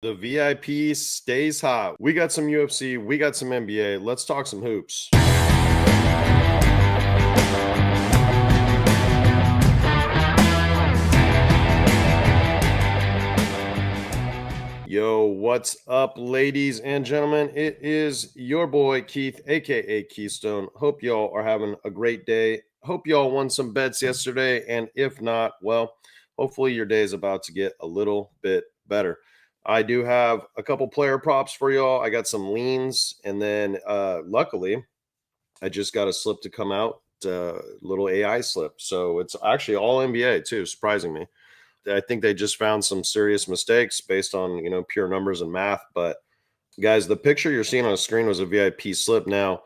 The VIP stays hot. We got some UFC, we got some NBA. Let's talk some hoops. Yo, what's up, ladies and gentlemen? It is your boy Keith, aka Keystone. Hope y'all are having a great day. Hope y'all won some bets yesterday, and if not, well, hopefully your day is about to get a little bit better. I do have a couple player props for y'all. I got some leans, and then luckily, I just got a slip to come out, little AI slip. So it's actually all NBA too, surprising me. I think they just found some serious mistakes based on, pure numbers and math. But guys, the picture you're seeing on the screen was a VIP slip. Now,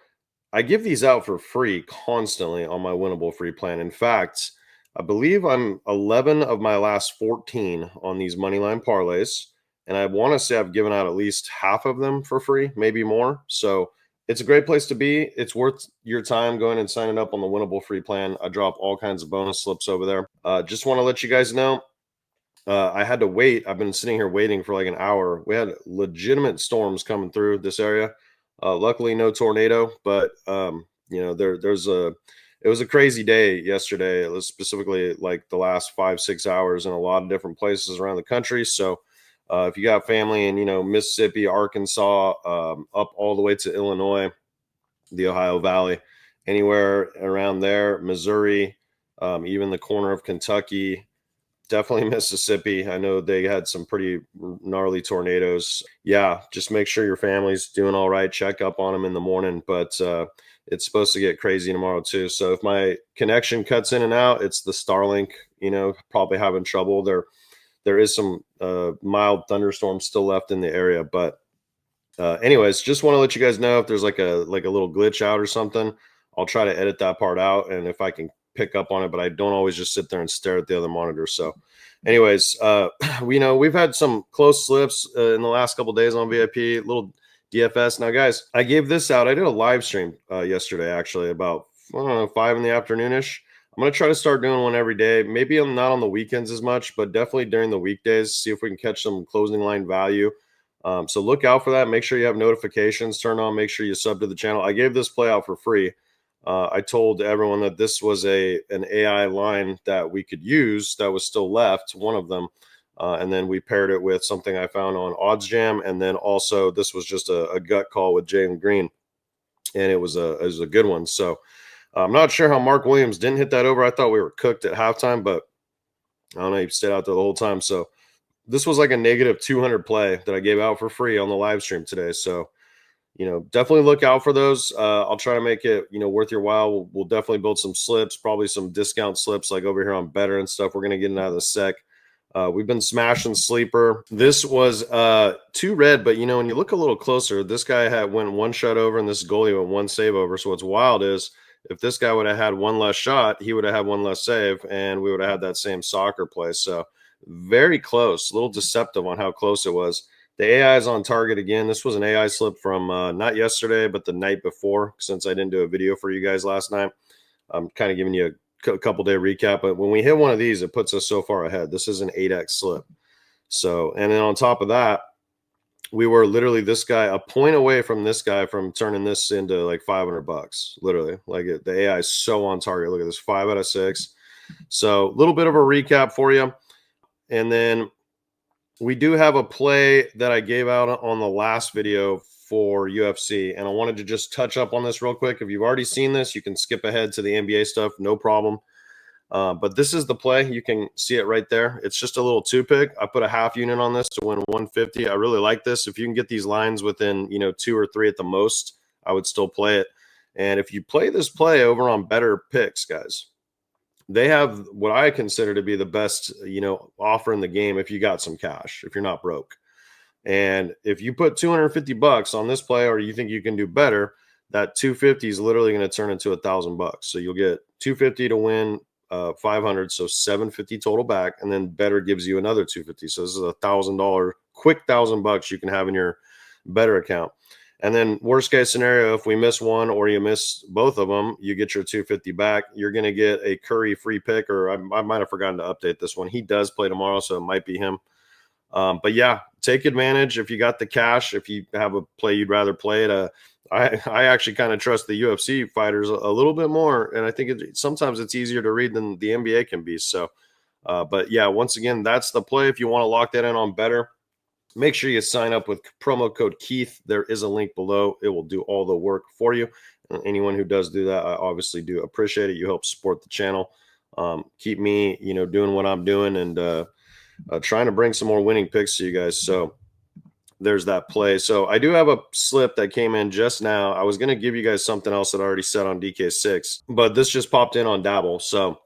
I give these out for free constantly on my winnable free plan. In fact, I believe I'm 11 of my last 14 on these moneyline parlays. And I want to say I've given out at least half of them for free, maybe more. So it's a great place to be. It's worth your time going and signing up on the winnable free plan. I drop all kinds of bonus slips over there. Just want to let you guys know, I had to wait. I've been sitting here waiting for like an hour. We had legitimate storms coming through this area. Luckily, no tornado, but it was a crazy day yesterday. It was specifically like the last 5-6 hours in a lot of different places around the country. So if you got family in Mississippi, Arkansas, up all the way to Illinois, the Ohio Valley, anywhere around there, Missouri, even the corner of Kentucky. Definitely Mississippi. I know they had some pretty gnarly tornadoes. Yeah, just make sure your family's doing all right. Check up on them in the morning. But it's supposed to get crazy tomorrow too. So if my connection cuts in and out, it's the Starlink, probably having trouble. There is some mild thunderstorms still left in the area. But anyways, just want to let you guys know if there's like a little glitch out or something. I'll try to edit that part out. And if I can pick up on it, but I don't always just sit there and stare at the other monitor. So anyways, we've had some close slips in the last couple days on VIP, little DFS. Now guys, I gave this out. I did a live stream yesterday, actually about, 5 in the afternoonish. I'm going to try to start doing one every day. Maybe I'm not on the weekends as much, but definitely during the weekdays, see if we can catch some closing line value. So look out for that. Make sure you have notifications turned on. Make sure you sub to the channel. I gave this play out for free. I told everyone that this was an AI line that we could use that was still left, one of them. And then we paired it with something I found on OddsJam. And then also this was just a gut call with Jalen Green. And it was a good one. So I'm not sure how Mark Williams didn't hit that over. I thought we were cooked at halftime, but I don't know. He stayed out there the whole time. So this was like a negative 200 play that I gave out for free on the live stream today. So definitely look out for those. I'll try to make it, worth your while. We'll definitely build some slips, probably some discount slips like over here on Better and stuff. We're going to get into that in a sec. We've been smashing sleeper. This was 2 red, but when you look a little closer, this guy went 1 shot over and this goalie went 1 save over. So what's wild is if this guy would have had 1 less shot, he would have had 1 less save and we would have had that same soccer play. So very close, a little deceptive on how close it was. The AI is on target again. This was an AI slip from not yesterday, but the night before, since I didn't do a video for you guys last night. I'm kind of giving you a couple day recap, but when we hit one of these, it puts us so far ahead. This is an 8x slip. So, and then on top of that, we were literally this guy a point away from this guy from turning this into like $500, literally. Like the AI is so on target. Look at this, 5 out of 6. So a little bit of a recap for you. And then we do have a play that I gave out on the last video for UFC, and I wanted to just touch up on this real quick. If you've already seen this, you can skip ahead to the NBA stuff, no problem. But this is the play. You can see it right there. It's just a little 2-pick. I put a half unit on this to win 150. I really like this. If you can get these lines within 2 or 3 at the most, I would still play it. And if you play this play over on Better Picks, guys, they have what I consider to be the best, offer in the game if you got some cash, if you're not broke. And if you put $250 on this play or you think you can do better, that 250 is literally going to turn into $1,000. So you'll get 250 to win 500, so 750 total back, and then Better gives you another 250. So this is $1,000, quick $1,000 you can have in your Better account. And then worst case scenario, if we miss one or you miss both of them, you get your 250 back. You're going to get a Curry free pick, or I might have forgotten to update this one. He does play tomorrow, so it might be him. But yeah, take advantage if you got the cash. If you have a play you'd rather play it, I actually kind of trust the UFC fighters a little bit more, and I think sometimes it's easier to read than the NBA can be. So, but yeah, once again, that's the play. If you want to lock that in on better, make sure you sign up with promo code Keith. There is a link below. It will do all the work for you. Anyone who does do that, I obviously do appreciate it. You help support the channel, keep me, doing what I'm doing, and trying to bring some more winning picks to you guys. So there's that play. So I do have a slip that came in just now. I was going to give you guys something else that I already said on DK6, but this just popped in on Dabble. So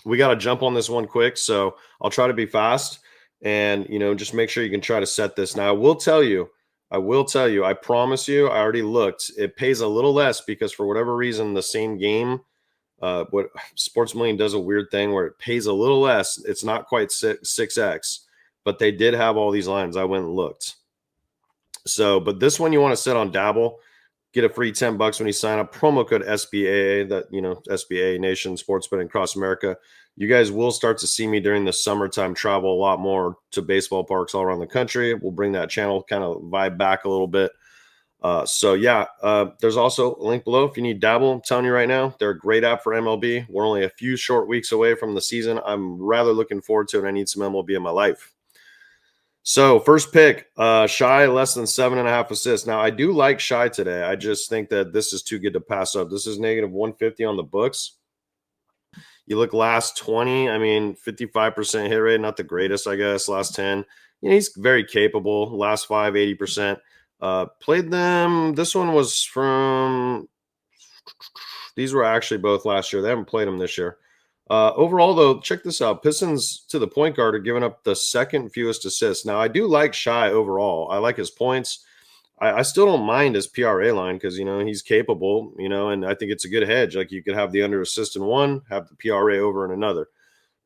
we got to jump on this one quick. So I'll try to be fast and, just make sure you can try to set this. Now, I will tell you, I promise you, I already looked. It pays a little less because for whatever reason, the same game, what Sports Million does a weird thing where it pays a little less. It's not quite 6x, but they did have all these lines. I went and looked. So, but this one you want to set on Dabble, get a free $10 when you sign up. Promo code SBAA, that, SBAA Nation, Sports Betting Across America. You guys will start to see me during the summertime travel a lot more to baseball parks all around the country. We'll bring that channel kind of vibe back a little bit. So yeah, there's also a link below if you need Dabble. I'm telling you right now, they're a great app for MLB. We're only a few short weeks away from the season. I'm rather looking forward to it. I need some MLB in my life. So first pick, Shy less than 7.5 assists. Now I do like Shy today. I just think that this is too good to pass up. This is negative 150 on the books. You look last 20, 55% hit rate, not the greatest, I guess. Last 10, he's very capable. Last 5, 80%. Played them. This one was from, these were actually both last year. They haven't played them this year. Overall, though, check this out. Pistons to the point guard are giving up the second fewest assists. Now, I do like Shy overall. I like his points. I still don't mind his PRA line because, he's capable, and I think it's a good hedge. Like you could have the under assist in one, have the PRA over in another.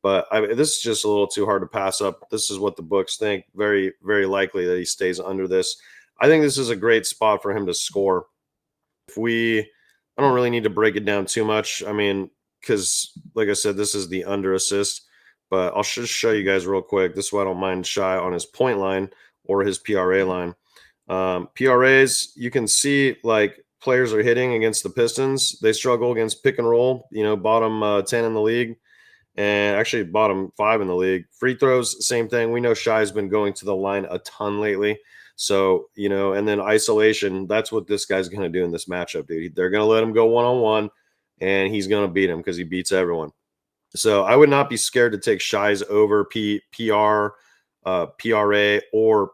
But this is just a little too hard to pass up. This is what the books think. Very, very likely that he stays under this. I think this is a great spot for him to score. I don't really need to break it down too much. Because like I said, this is the under assist, but I'll just show you guys real quick. This is why I don't mind Shy on his point line or his PRA line. PRAs, you can see like players are hitting against the Pistons. They struggle against pick and roll, bottom 10 in the league and actually bottom 5 in the league. Free throws, same thing. We know Shy's been going to the line a ton lately. So, and then isolation, that's what this guy's going to do in this matchup, dude. They're going to let him go one-on-one. And he's going to beat him because he beats everyone. So I would not be scared to take Shy's over PRA, or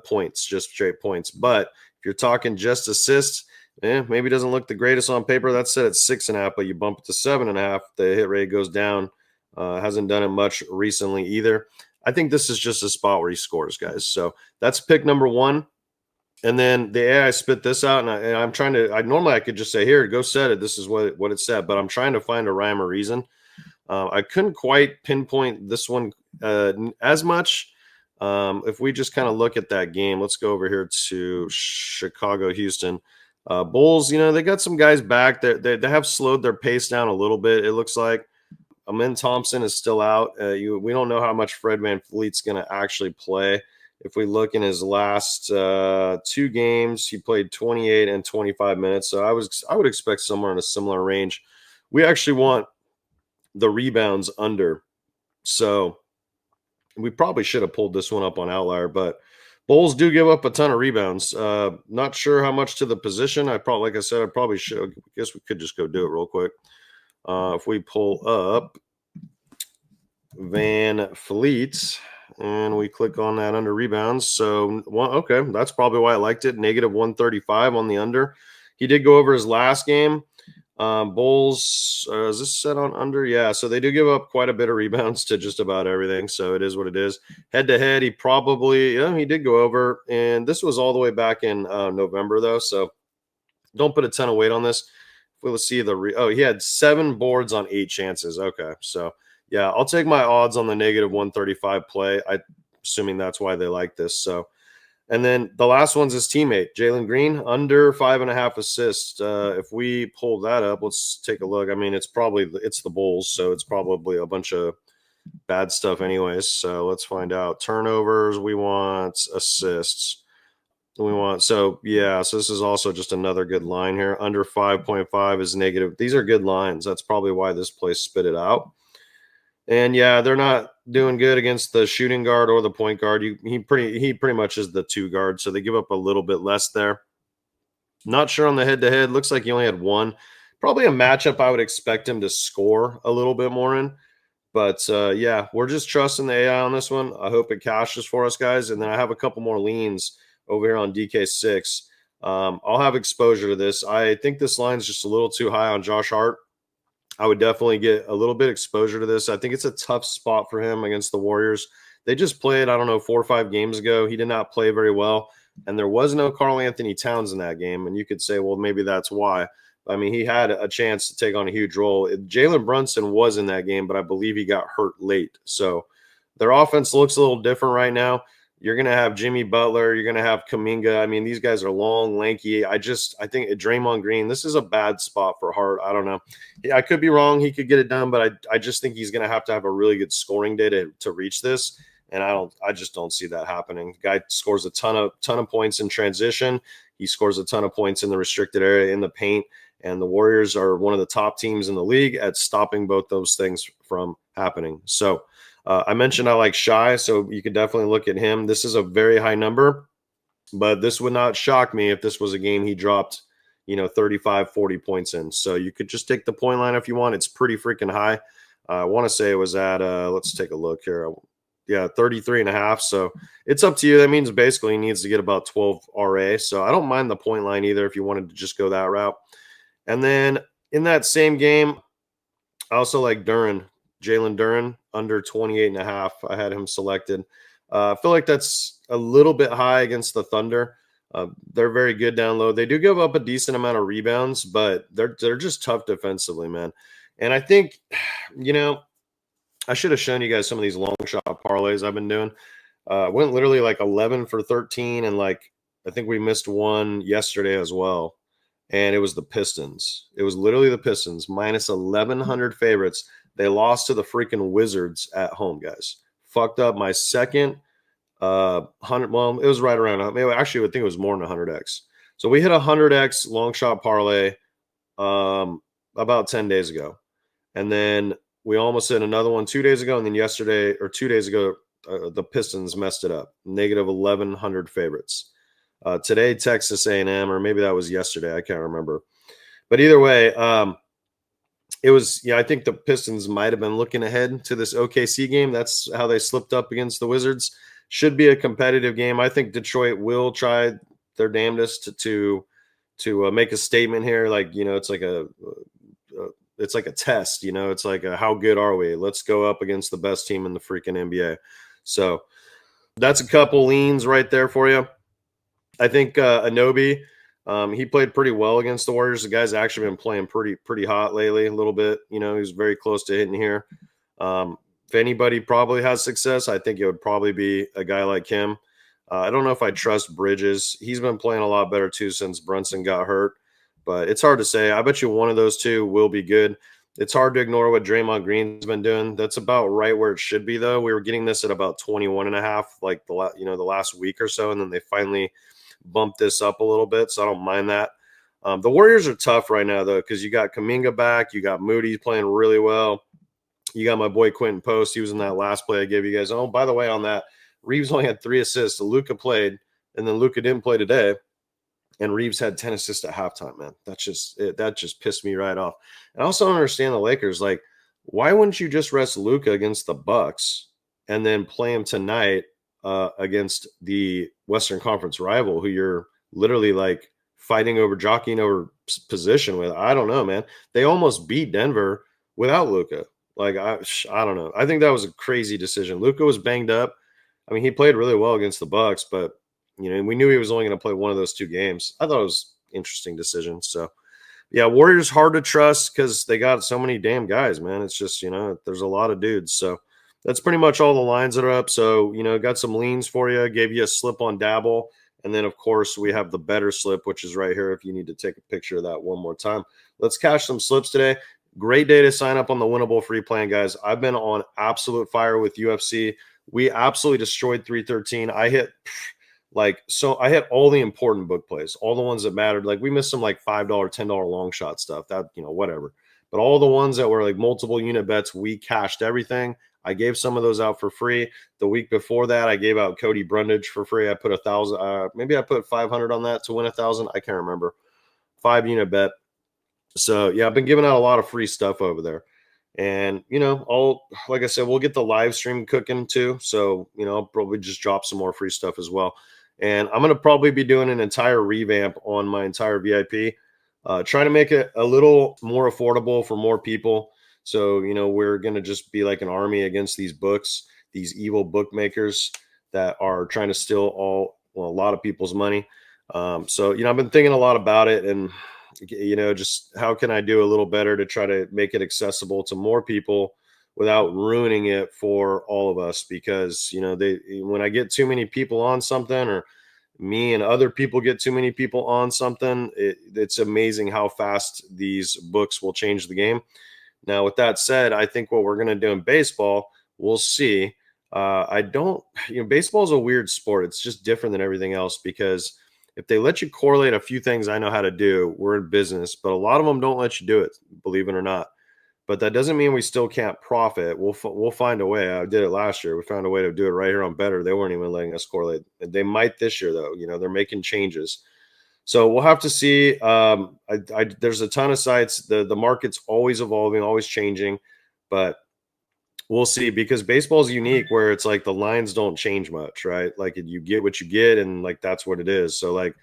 points, just straight points. But if you're talking just assists, maybe doesn't look the greatest on paper. That's set at 6.5, but you bump it to 7.5. The hit rate goes down. Hasn't done it much recently either. I think this is just a spot where he scores, guys. So that's pick number 1. And then the AI spit this out, and I'm trying to. Normally I could just say, "Here, go set it." This is what it said, but I'm trying to find a rhyme or reason. I couldn't quite pinpoint this one as much. If we just kind of look at that game, let's go over here to Chicago, Houston. Bulls, they got some guys back. They have slowed their pace down a little bit. It looks like Amin Thompson is still out. We don't know how much Fred VanVleet's going to actually play. If we look in his last 2 games, he played 28 and 25 minutes. So I would expect somewhere in a similar range. We actually want the rebounds under. So we probably should have pulled this one up on Outlier, but Bulls do give up a ton of rebounds. Not sure how much to the position. Like I said, I probably should. I guess we could just go do it real quick. If we pull up VanVleet and we click on that under rebounds. So, okay, that's probably why I liked it. Negative 135 on the under. He did go over his last game. Bulls, is this set on under? Yeah, so they do give up quite a bit of rebounds to just about everything. So it is what it is. Head to head, he did go over. And this was all the way back in November, though. So don't put a ton of weight on this. We'll see he had 7 boards on 8 chances. Okay, so yeah, I'll take my odds on the negative 135 play. I'm assuming that's why they like this. So, and then the last one's his teammate, Jalen Green, under 5.5 assists. If we pull that up, let's take a look. It's the Bulls, so it's probably a bunch of bad stuff anyways. So let's find out. Turnovers, we want assists. We want, so yeah, so this is also just another good line here. Under 5.5 is negative. These are good lines. That's probably why this place spit it out. And yeah, they're not doing good against the shooting guard or the point guard. He pretty much is the two guard, so they give up a little bit less there. Not sure on the head to head. Looks like he only had one. Probably a matchup I would expect him to score a little bit more in. But yeah, we're just trusting the AI on this one. I hope it cashes for us, guys. And then I have a couple more leans over here on DK6. I'll have exposure to this. I think this line's just a little too high on Josh Hart. I would definitely get a little bit exposure to this. I think it's a tough spot for him against the Warriors. They just played, I don't know, 4 or 5 games ago. He did not play very well. And there was no Karl Anthony Towns in that game. And you could say, well, maybe that's why. I mean, he had a chance to take on a huge role. Jalen Brunson was in that game, but I believe he got hurt late. So their offense looks a little different right now. You're going to have Jimmy Butler. You're going to have Kuminga. I mean, these guys are long, lanky. I think Draymond Green, this is a bad spot for Hart. I don't know. Yeah, I could be wrong. He could get it done, but I just think he's going to have a really good scoring day to reach this. And I just don't see that happening. The guy scores a ton of points in transition. He scores a ton of points in the restricted area in the paint. And the Warriors are one of the top teams in the league at stopping both those things from happening. So I mentioned I like Shy, so you could definitely look at him. This is a very high number, but this would not shock me if this was a game he dropped, 35, 40 points in. So you could just take the point line if you want. It's pretty freaking high. I want to say it was at, let's take a look here. Yeah, 33.5. So it's up to you. That means basically he needs to get about 12 RA. So I don't mind the point line either if you wanted to just go that route. And then in that same game, I also like Jalen Duren, under 28.5. I had him selected. I feel like that's a little bit high against the Thunder. They're very good down low. They do give up a decent amount of rebounds, but they're just tough defensively, man. And I think, I should have shown you guys some of these long shot parlays I've been doing. Went literally like 11 for 13, and I think we missed one yesterday as well. And it was the Pistons. It was literally the Pistons, minus 1,100 favorites. They lost to the freaking Wizards at home, guys. Fucked up my second 100. Well, it was right around. Maybe actually, I think it was more than 100x. So we hit a 100x long shot parlay about 10 days ago, and then we almost hit another one 2 days ago, and then yesterday or 2 days ago, the Pistons messed it up. Negative 1,100 favorites. Today, Texas A&M, or maybe that was yesterday. I can't remember. But either way, it was, I think the Pistons might have been looking ahead to this OKC game. That's how they slipped up against the Wizards. Should be a competitive game. I think Detroit will try their damnedest to make a statement here. It's like a test. It's like how good are we? Let's go up against the best team in the freaking NBA. So that's a couple leans right there for you. I think Anobi, he played pretty well against the Warriors. The guy's actually been playing pretty hot lately, a little bit. He's very close to hitting here. If anybody probably has success, I think it would probably be a guy like him. I don't know if I trust Bridges. He's been playing a lot better too since Brunson got hurt, but it's hard to say. I bet you one of those two will be good. It's hard to ignore what Draymond Green's been doing. That's about right where it should be, though. We were getting this at about 21.5, like the last week or so, and then they finally bumped this up a little bit, so I don't mind that. The Warriors are tough right now, though, because you got Kuminga back, you got Moody playing really well, you got my boy Quentin Post. He was in that last play I gave you guys. Oh, by the way, on that, Reeves only had 3 assists. Luka played, and then Luka didn't play today, and Reeves had 10 assists at halftime. Man, that just pissed me right off. And I also don't understand the Lakers. Like, why wouldn't you just rest Luka against the Bucks and then play him tonight against the Western Conference rival, who you're literally like jockeying over position with? I don't know, man. They almost beat Denver without Luka. Like, I don't know. I think that was a crazy decision. Luka was banged up. I mean, he played really well against the Bucks, but we knew he was only going to play one of those 2 games. I thought it was an interesting decision. So, yeah, Warriors hard to trust because they got so many damn guys, man. It's just, there's a lot of dudes. So that's pretty much all the lines that are up. So, got some leans for you. Gave you a slip on Dabble. And then, of course, we have the better slip, which is right here if you need to take a picture of that one more time. Let's cash some slips today. great day to sign up on the Winnable free plan, guys. I've been on absolute fire with UFC. We absolutely destroyed 313. I hit I hit all the important book plays, all the ones that mattered. Like we missed some like $5, $10 long shot stuff, that, whatever. But all the ones that were like multiple unit bets, we cashed everything. I gave some of those out for free. The week before that, I gave out Cody Brundage for free. I put 1,000, maybe I put 500 on that to win 1,000. I can't remember. 5-unit bet. So yeah, I've been giving out a lot of free stuff over there. And like I said, we'll get the live stream cooking too. So I'll probably just drop some more free stuff as well. And I'm gonna probably be doing an entire revamp on my entire VIP, trying to make it a little more affordable for more people. So we're gonna just be like an army against these books, these evil bookmakers that are trying to steal a lot of people's money. So I've been thinking a lot about it, and just how can I do a little better to try to make it accessible to more people without ruining it for all of us? Because when I get too many people on something, or me and other people get too many people on something, it's amazing how fast these books will change the game. Now, with that said, I think what we're going to do in baseball, we'll see. I don't, baseball is a weird sport. It's just different than everything else, because if they let you correlate a few things I know how to do, we're in business. But a lot of them don't let you do it, believe it or not. But that doesn't mean we still can't profit. We'll find a way. I did it last year. We found a way to do it right here on Better. They weren't even letting us correlate. They might this year, though. They're making changes. So we'll have to see. There's a ton of sites. The market's always evolving, always changing. But we'll see, because baseball is unique where it's like the lines don't change much, right? Like you get what you get, and like that's what it is. So like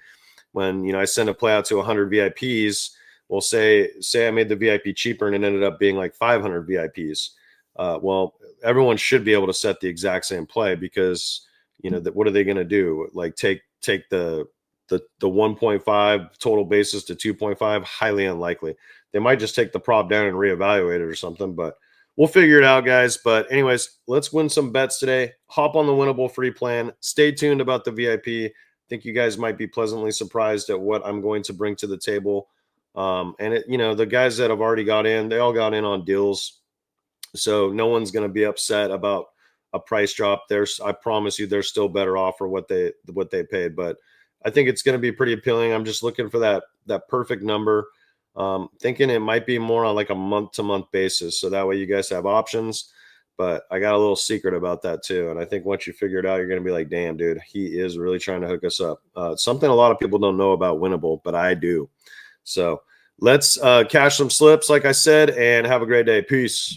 when I send a play out to 100 VIPs, we'll say I made the VIP cheaper and it ended up being like 500 VIPs. Well, everyone should be able to set the exact same play, because what are they going to do? Like take the 1.5 total bases to 2.5? Highly unlikely. They might just take the prop down and reevaluate it or something, but we'll figure it out, guys. But anyways, let's win some bets today. Hop on the Winnable free plan. Stay tuned about the VIP. I think you guys might be pleasantly surprised at what I'm going to bring to the table. And the guys that have already got in, they all got in on deals. So no one's going to be upset about a price drop. I promise you, they're still better off for what they paid. But I think it's going to be pretty appealing. I'm just looking for that perfect number. Thinking it might be more on like a month-to-month basis, so that way you guys have options. But I got a little secret about that too, and I think once you figure it out, you're going to be like, damn, dude, he is really trying to hook us up. Something a lot of people don't know about Winnable, but I do. So let's cash some slips, like I said, and have a great day. Peace.